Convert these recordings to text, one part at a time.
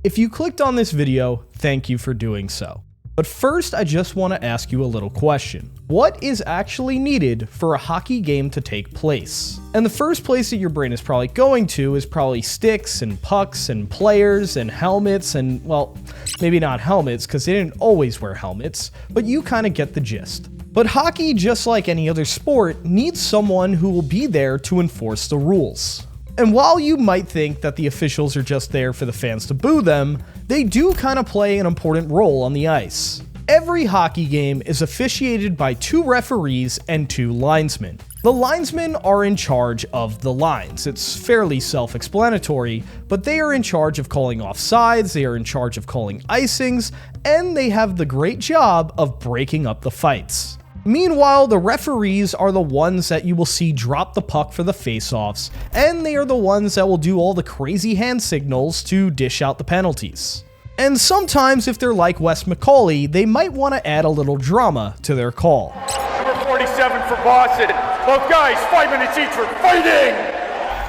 If you clicked on this video, thank you for doing so. But first, I just want to ask you a little question. What is actually needed for a hockey game to take place? And the first place that your brain is probably going to is probably sticks and pucks and players and helmets and, well, maybe not helmets because they didn't always wear helmets, but you kind of get the gist. But hockey, just like any other sport, needs someone who will be there to enforce the rules. And while you might think that the officials are just there for the fans to boo them, they do kind of play an important role on the ice. Every hockey game is officiated by 2 referees and 2 linesmen. The linesmen are in charge of the lines. It's fairly self-explanatory, but they are in charge of calling offsides, they are in charge of calling icings, and they have the great job of breaking up the fights. Meanwhile, the referees are the ones that you will see drop the puck for the face-offs, and they are the ones that will do all the crazy hand signals to dish out the penalties. And sometimes, if they're like Wes McCauley, they might want to add a little drama to their call. Number 47 for Boston. Both guys, 5 minutes each for fighting!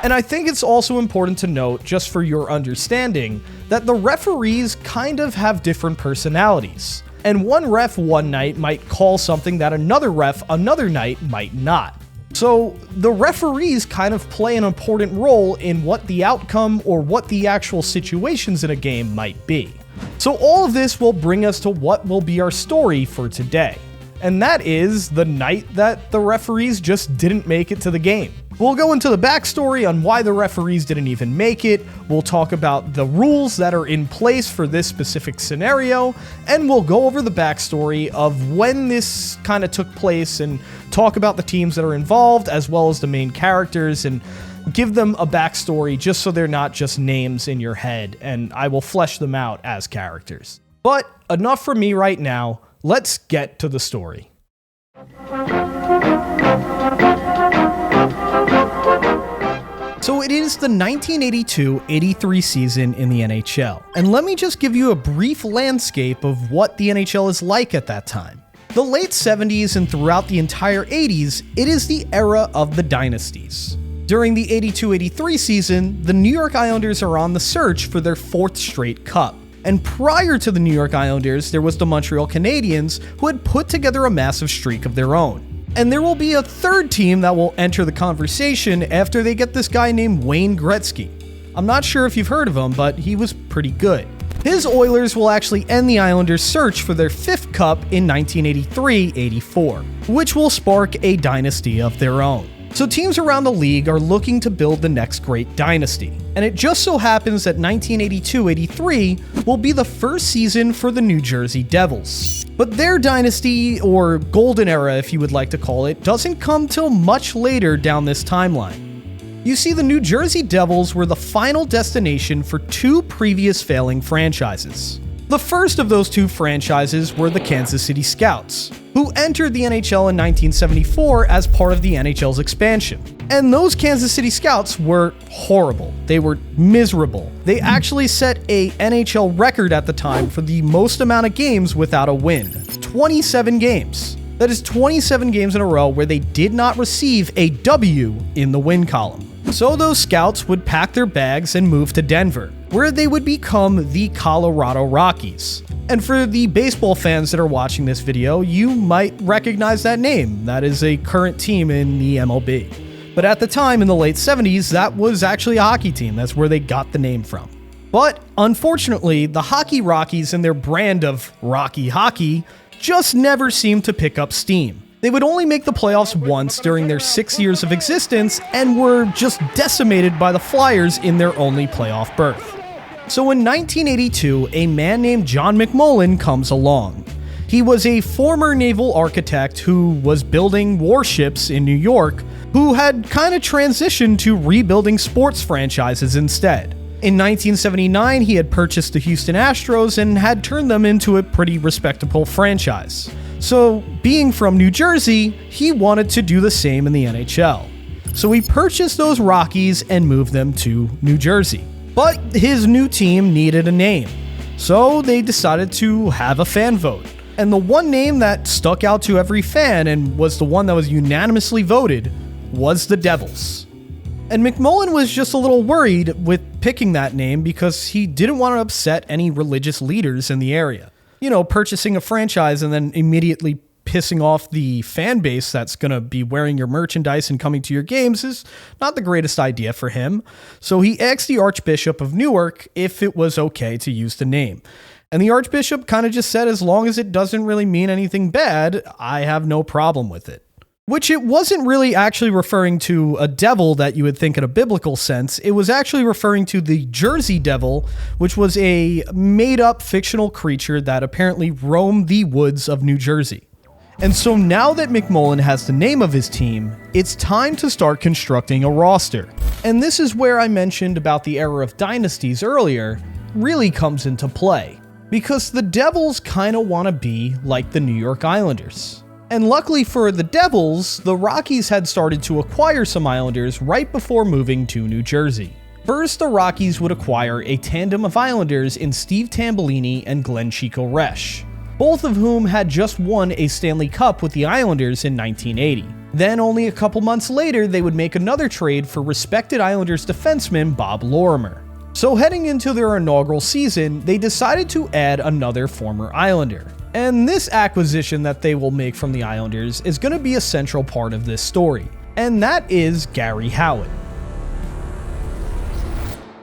And I think it's also important to note, just for your understanding, that the referees kind of have different personalities. And one ref one night might call something that another ref another night might not. So the referees kind of play an important role in what the outcome or what the actual situations in a game might be. So all of this will bring us to what will be our story for today. And that is the night that the referees just didn't make it to the game. We'll go into the backstory on why the referees didn't even make it, we'll talk about the rules that are in place for this specific scenario, and we'll go over the backstory of when this kind of took place and talk about the teams that are involved as well as the main characters and give them a backstory just so they're not just names in your head, and I will flesh them out as characters. But enough from me right now. Let's get to the story. So it is the 1982-83 season in the NHL, and let me just give you a brief landscape of what the NHL is like at that time. The late 70s and throughout the entire 80s, it is the era of the dynasties. During the 82-83 season, the New York Islanders are on the search for their 4th straight cup. And prior to the New York Islanders, there was the Montreal Canadiens, who had put together a massive streak of their own. And there will be a 3rd team that will enter the conversation after they get this guy named Wayne Gretzky. I'm not sure if you've heard of him, but he was pretty good. His Oilers will actually end the Islanders' search for their 5th cup in 1983-84, which will spark a dynasty of their own. So teams around the league are looking to build the next great dynasty. And it just so happens that 1982-83 will be the first season for the New Jersey Devils. But their dynasty, or golden era if you would like to call it, doesn't come till much later down this timeline. You see, the New Jersey Devils were the final destination for 2 previous failing franchises. The first of those 2 franchises were the Kansas City Scouts, who entered the NHL in 1974 as part of the NHL's expansion. And those Kansas City Scouts were horrible. They were miserable. They actually set a NHL record at the time for the most amount of games without a win. 27 games. That is 27 games in a row where they did not receive a W in the win column. So those Scouts would pack their bags and move to Denver, where they would become the Colorado Rockies. And for the baseball fans that are watching this video, you might recognize that name. That is a current team in the MLB. But at the time, in the late 70s, that was actually a hockey team. That's where they got the name from. But unfortunately, the Hockey Rockies and their brand of Rocky hockey just never seemed to pick up steam. They would only make the playoffs once during their 6 years of existence and were just decimated by the Flyers in their only playoff berth. So in 1982, a man named John McMullen comes along. He was a former naval architect who was building warships in New York, who had kind of transitioned to rebuilding sports franchises instead. In 1979, he had purchased the Houston Astros and had turned them into a pretty respectable franchise. So, being from New Jersey, he wanted to do the same in the NHL. So he purchased those Rockies and moved them to New Jersey. But his new team needed a name, so they decided to have a fan vote. And the one name that stuck out to every fan and was the one that was unanimously voted was the Devils. And McMullen was just a little worried with picking that name because he didn't want to upset any religious leaders in the area. You know, purchasing a franchise and then immediately pissing off the fan base that's going to be wearing your merchandise and coming to your games is not the greatest idea for him. So he asked the Archbishop of Newark if it was okay to use the name. And the Archbishop kind of just said, as long as it doesn't really mean anything bad, I have no problem with it. Which it wasn't really actually referring to a devil that you would think in a biblical sense. It was actually referring to the Jersey Devil, which was a made-up fictional creature that apparently roamed the woods of New Jersey. And so now that McMullen has the name of his team, it's time to start constructing a roster. And this is where I mentioned about the era of dynasties earlier really comes into play. Because the Devils kind of want to be like the New York Islanders. And luckily for the Devils, the Rockies had started to acquire some Islanders right before moving to New Jersey. First, the Rockies would acquire a tandem of Islanders in Steve Tambellini and Glenn Chico Resch, both of whom had just won a Stanley Cup with the Islanders in 1980. Then only a couple months later, they would make another trade for respected Islanders defenseman Bob Lorimer. So heading into their inaugural season, they decided to add another former Islander. And this acquisition that they will make from the Islanders is going to be a central part of this story, and that is Garry Howatt.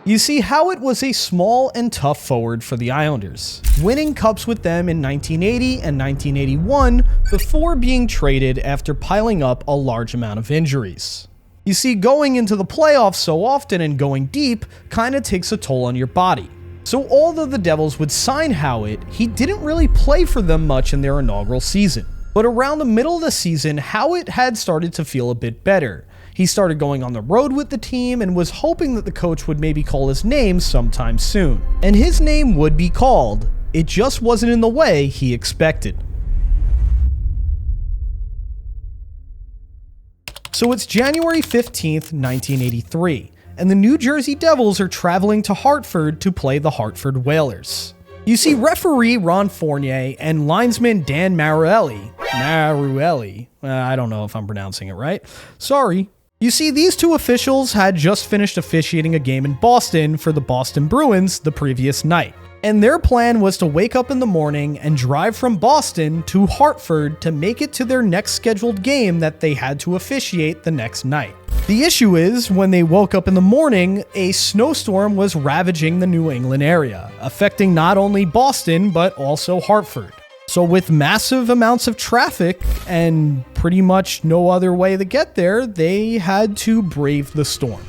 You see, Howatt was a small and tough forward for the Islanders, winning cups with them in 1980 and 1981 before being traded after piling up a large amount of injuries. You see, going into the playoffs so often and going deep kind of takes a toll on your body. So although the Devils would sign Howatt, he didn't really play for them much in their inaugural season. But around the middle of the season, Howatt had started to feel a bit better. He started going on the road with the team and was hoping that the coach would maybe call his name sometime soon. And his name would be called. It just wasn't in the way he expected. So it's January 15th, 1983. And the New Jersey Devils are traveling to Hartford to play the Hartford Whalers. You see, referee Ron Fournier and linesman Dan Maruelli, I don't know if I'm pronouncing it right, sorry. You see, these two officials had just finished officiating a game in Boston for the Boston Bruins the previous night. And their plan was to wake up in the morning and drive from Boston to Hartford to make it to their next scheduled game that they had to officiate the next night. The issue is, when they woke up in the morning, a snowstorm was ravaging the New England area, affecting not only Boston, but also Hartford. So with massive amounts of traffic and pretty much no other way to get there, they had to brave the storm.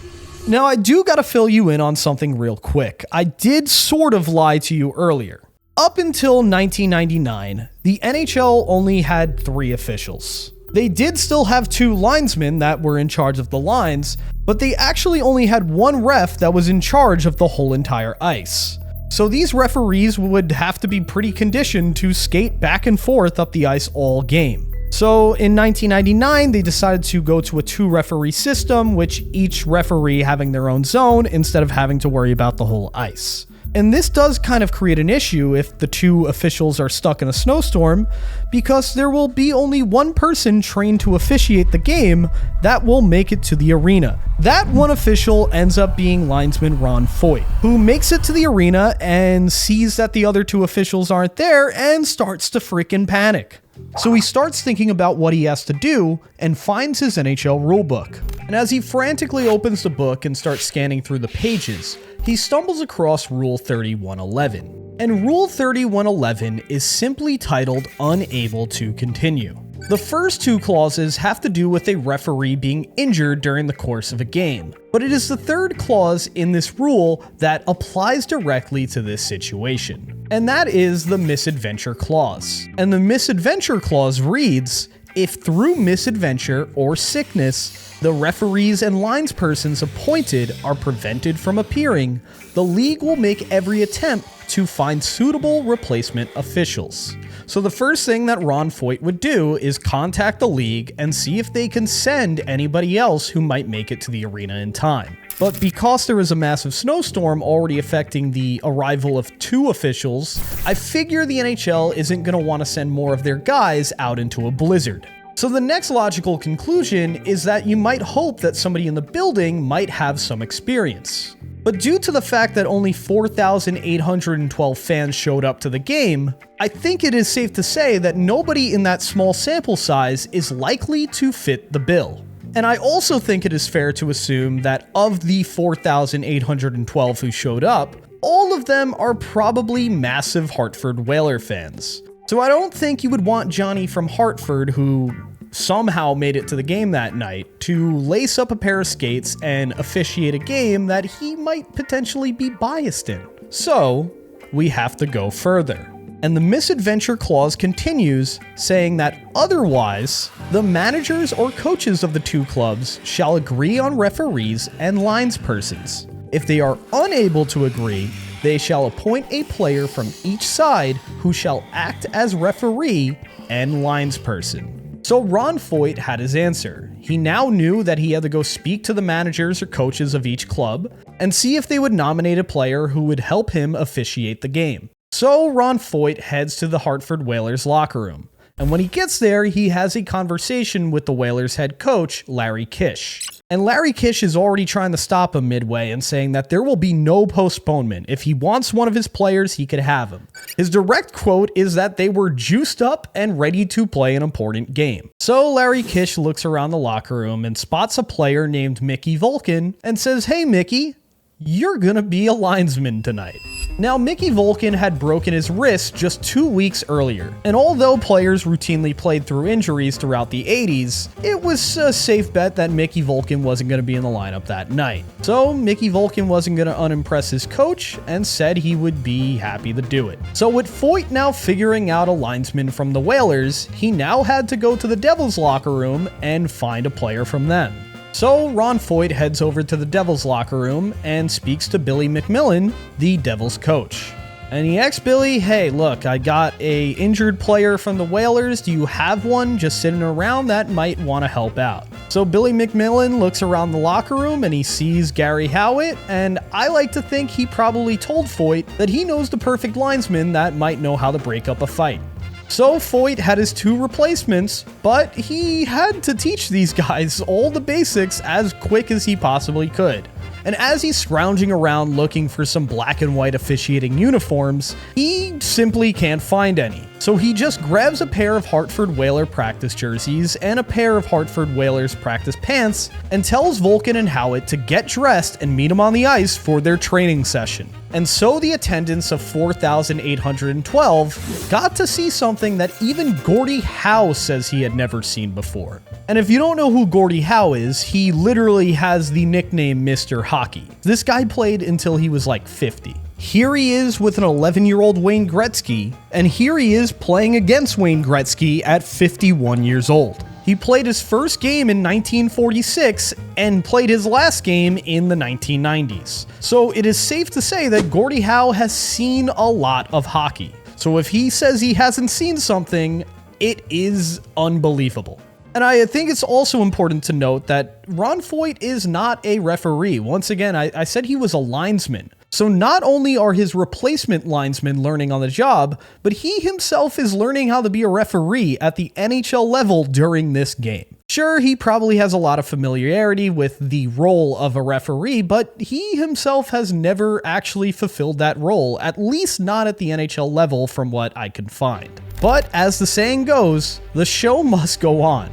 Now, I do gotta fill you in on something real quick. I did sort of lie to you earlier. Up until 1999, the NHL only had 3 officials. They did still have 2 linesmen that were in charge of the lines, but they actually only had 1 ref that was in charge of the whole entire ice. So these referees would have to be pretty conditioned to skate back and forth up the ice all game. So in 1999, they decided to go to a 2-referee system, which each referee having their own zone instead of having to worry about the whole ice. And this does kind of create an issue if the 2 officials are stuck in a snowstorm, because there will be only 1 person trained to officiate the game that will make it to the arena. That 1 official ends up being linesman Ron Foyt, who makes it to the arena and sees that the other 2 officials aren't there and starts to freaking panic. So he starts thinking about what he has to do and finds his NHL rulebook. And as he frantically opens the book and starts scanning through the pages, he stumbles across Rule 3111. And Rule 3111 is simply titled Unable to Continue. The first 2 clauses have to do with a referee being injured during the course of a game, but it is the 3rd clause in this rule that applies directly to this situation, and that is the misadventure clause. And the misadventure clause reads, if through misadventure or sickness, the referees and linespersons appointed are prevented from appearing, the league will make every attempt to find suitable replacement officials. So the first thing that Ron Foyt would do is contact the league and see if they can send anybody else who might make it to the arena in time. But because there was a massive snowstorm already affecting the arrival of 2 officials, I figure the NHL isn't going to want to send more of their guys out into a blizzard. So the next logical conclusion is that you might hope that somebody in the building might have some experience. But due to the fact that only 4,812 fans showed up to the game, I think it is safe to say that nobody in that small sample size is likely to fit the bill. And I also think it is fair to assume that of the 4,812 who showed up, all of them are probably massive Hartford Whaler fans. So I don't think you would want Johnny from Hartford, who somehow made it to the game that night, to lace up a pair of skates and officiate a game that he might potentially be biased in. So we have to go further. And the misadventure clause continues, saying that otherwise, the managers or coaches of the two clubs shall agree on referees and linespersons. If they are unable to agree, they shall appoint a player from each side who shall act as referee and linesperson. So Ron Foyt had his answer. He now knew that he had to go speak to the managers or coaches of each club and see if they would nominate a player who would help him officiate the game. So Ron Foyt heads to the Hartford Whalers locker room. And when he gets there, he has a conversation with the Whalers head coach, Larry Kish. And Larry Kish is already trying to stop him midway and saying that there will be no postponement. If he wants one of his players, he could have him. His direct quote is that they were juiced up and ready to play an important game. So Larry Kish looks around the locker room and spots a player named Mickey Vulcan and says, "Hey Mickey, you're gonna be a linesman tonight." Now, Mickey Vulcan had broken his wrist just 2 weeks earlier, and although players routinely played through injuries throughout the 80s, it was a safe bet that Mickey Vulcan wasn't going to be in the lineup that night. So Mickey Vulcan wasn't going to unimpress his coach and said he would be happy to do it. So with Foyt now figuring out a linesman from the Whalers, he now had to go to the Devils locker room and find a player from them. So Ron Foyt heads over to the Devils locker room and speaks to Billy McMillan, the Devils coach. And he asks Billy, "Hey, look, I got a injured player from the Whalers. Do you have one just sitting around that might want to help out?" So Billy McMillan looks around the locker room and he sees Garry Howatt, and I like to think he probably told Foyt that he knows the perfect linesman that might know how to break up a fight. So Foyt had his two replacements, but he had to teach these guys all the basics as quick as he possibly could. And as he's scrounging around looking for some black and white officiating uniforms, he simply can't find any. So he just grabs a pair of Hartford Whaler practice jerseys and a pair of Hartford Whalers practice pants and tells Vulcan and Howatt to get dressed and meet him on the ice for their training session. And so the attendance of 4,812 got to see something that even Gordie Howe says he had never seen before. And if you don't know who Gordie Howe is, he literally has the nickname Mr. Hockey. This guy played until he was like 50. Here he is with an 11-year-old Wayne Gretzky, and here he is playing against Wayne Gretzky at 51 years old. He played his first game in 1946 and played his last game in the 1990s. So it is safe to say that Gordie Howe has seen a lot of hockey. So if he says he hasn't seen something, it is unbelievable. And I think it's also important to note that Ron Foyt is not a referee. Once again, I said he was a linesman. So not only are his replacement linesmen learning on the job, but he himself is learning how to be a referee at the NHL level during this game. Sure, he probably has a lot of familiarity with the role of a referee, but he himself has never actually fulfilled that role, at least not at the NHL level from what I can find. But as the saying goes, the show must go on.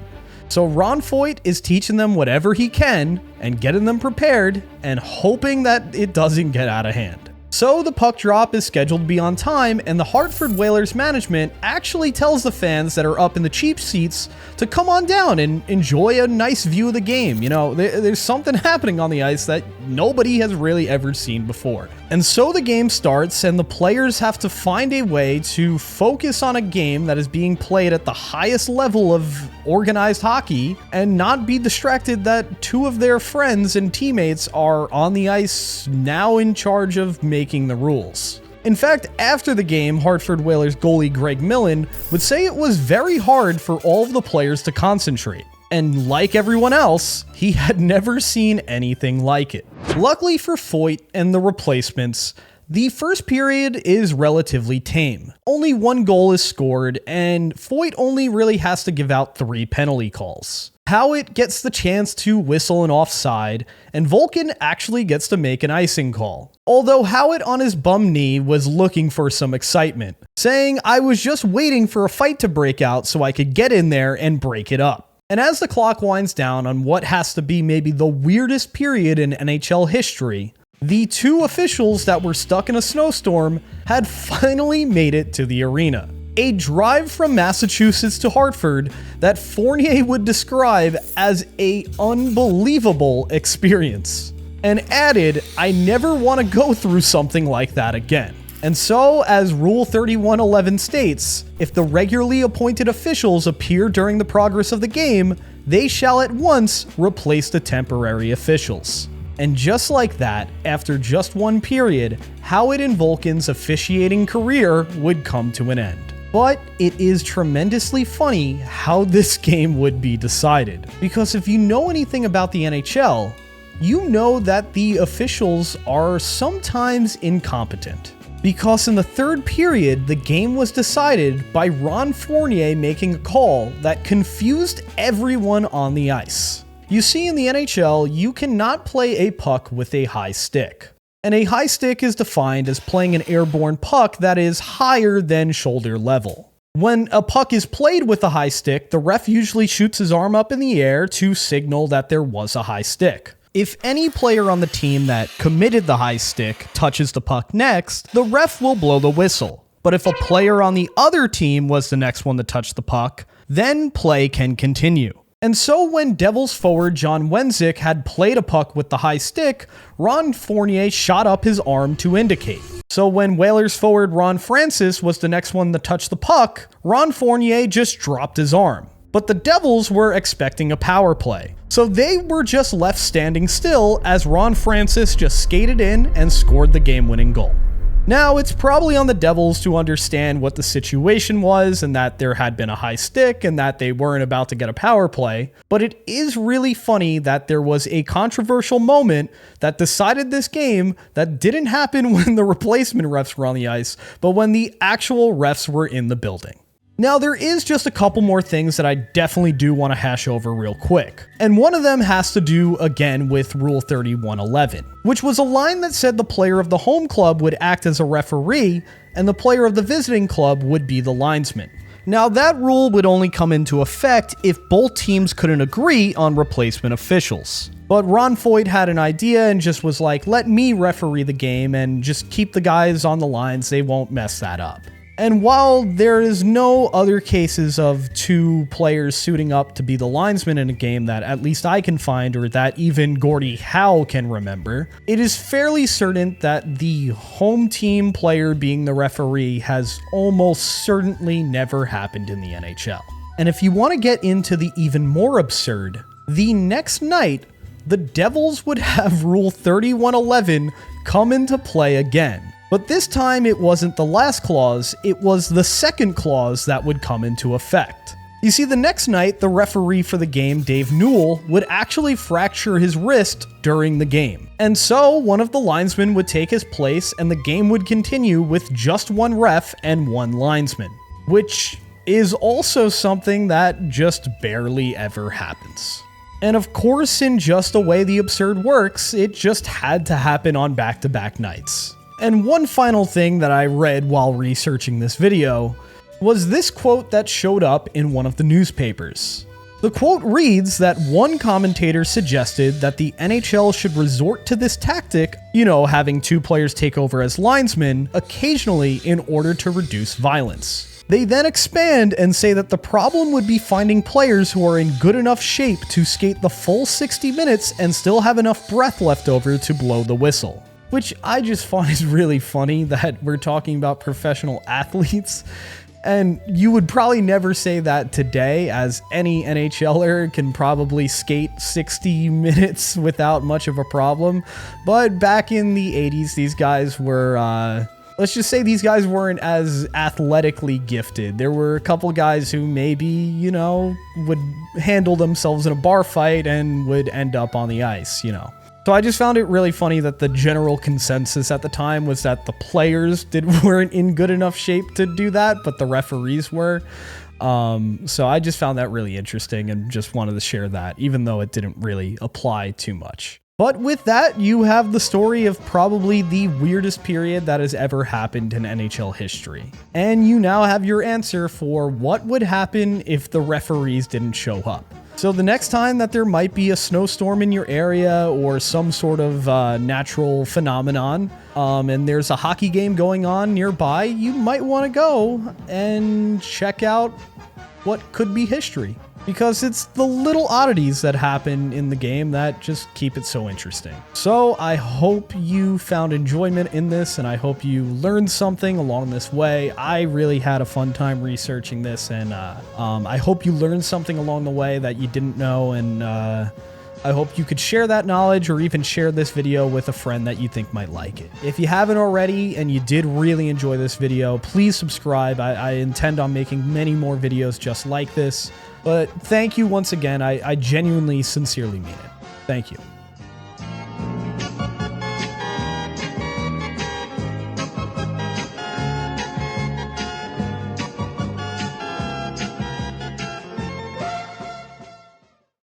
So Ron Foyt is teaching them whatever he can and getting them prepared and hoping that it doesn't get out of hand. So the puck drop is scheduled to be on time, and the Hartford Whalers management actually tells the fans that are up in the cheap seats to come on down and enjoy a nice view of the game. You know, there's something happening on the ice that nobody has really ever seen before. And so the game starts, and the players have to find a way to focus on a game that is being played at the highest level of organized hockey and not be distracted that two of their friends and teammates are on the ice now in charge of making the rules. In fact, after the game, Hartford Whalers goalie Greg Millen would say it was very hard for all of the players to concentrate. And like everyone else, he had never seen anything like it. Luckily for Foyt and the replacements, The first period is relatively tame. Only one goal is scored, and Foyt only really has to give out 3 penalty calls. Howatt gets the chance to whistle an offside, and Vulcan actually gets to make an icing call. Although Howatt on his bum knee was looking for some excitement, saying, "I was just waiting for a fight to break out so I could get in there and break it up." And as the clock winds down on what has to be maybe the weirdest period in NHL history, the 2 officials that were stuck in a snowstorm had finally made it to the arena. A drive from Massachusetts to Hartford that Fournier would describe as an unbelievable experience. And added, "I never want to go through something like that again." And so, as Rule 3111 states, if the regularly appointed officials appear during the progress of the game, they shall at once replace the temporary officials. And just like that, after just one period, Howatt and Vulcan's officiating career would come to an end. But it is tremendously funny how this game would be decided. Because if you know anything about the NHL, you know that the officials are sometimes incompetent. Because in the third period, the game was decided by Ron Fournier making a call that confused everyone on the ice. You see, in the NHL, you cannot play a puck with a high stick. And a high stick is defined as playing an airborne puck that is higher than shoulder level. When a puck is played with a high stick, the ref usually shoots his arm up in the air to signal that there was a high stick. If any player on the team that committed the high stick touches the puck next, the ref will blow the whistle. But if a player on the other team was the next one to touch the puck, then play can continue. And so when Devils forward John Wenzik had played a puck with the high stick, Ron Fournier shot up his arm to indicate. So when Whalers forward Ron Francis was the next one to touch the puck, Ron Fournier just dropped his arm. But the Devils were expecting a power play. So they were just left standing still as Ron Francis just skated in and scored the game-winning goal. Now, it's probably on the Devils to understand what the situation was and that there had been a high stick and that they weren't about to get a power play, but it is really funny that there was a controversial moment that decided this game that didn't happen when the replacement refs were on the ice, but when the actual refs were in the building. Now, there is just a couple more things that I definitely do want to hash over real quick. And one of them has to do, again, with Rule 3111, which was a line that said the player of the home club would act as a referee and the player of the visiting club would be the linesman. Now, that rule would only come into effect if both teams couldn't agree on replacement officials. But Ron Foyt had an idea and just was like, let me referee the game and just keep the guys on the lines, they won't mess that up. And while there is no other cases of 2 players suiting up to be the linesman in a game that at least I can find or that even Gordie Howe can remember, it is fairly certain that the home team player being the referee has almost certainly never happened in the NHL. And if you want to get into the even more absurd, the next night, the Devils would have Rule 3111 come into play again. But this time it wasn't the last clause, it was the second clause that would come into effect. You see, the next night, the referee for the game, Dave Newell, would actually fracture his wrist during the game. And so one of the linesmen would take his place and the game would continue with just one ref and one linesman, which is also something that just barely ever happens. And of course, in just the way the absurd works, it just had to happen on back-to-back nights. And one final thing that I read while researching this video was this quote that showed up in one of the newspapers. The quote reads that one commentator suggested that the NHL should resort to this tactic, having 2 players take over as linesmen occasionally in order to reduce violence. They then expand and say that the problem would be finding players who are in good enough shape to skate the full 60 minutes and still have enough breath left over to blow the whistle. Which I just find is really funny that we're talking about professional athletes. And you would probably never say that today, as any NHLer can probably skate 60 minutes without much of a problem. But back in the 80s, these guys were, let's just say these guys weren't as athletically gifted. There were a couple guys who maybe, would handle themselves in a bar fight and would end up on the ice, So I just found it really funny that the general consensus at the time was that the players weren't in good enough shape to do that, but the referees were. So I just found that really interesting and just wanted to share that, even though it didn't really apply too much. But with that, you have the story of probably the weirdest period that has ever happened in NHL history. And you now have your answer for what would happen if the referees didn't show up. So the next time that there might be a snowstorm in your area or some sort of natural phenomenon, and there's a hockey game going on nearby, you might want to go and check out what could be history. Because it's the little oddities that happen in the game that just keep it so interesting. So I hope you found enjoyment in this, and I hope you learned something along this way. I really had a fun time researching this, and I hope you learned something along the way that you didn't know, and I hope you could share that knowledge or even share this video with a friend that you think might like it. If you haven't already and you did really enjoy this video, please subscribe. I intend on making many more videos just like this. But thank you once again. I genuinely, sincerely mean it. Thank you.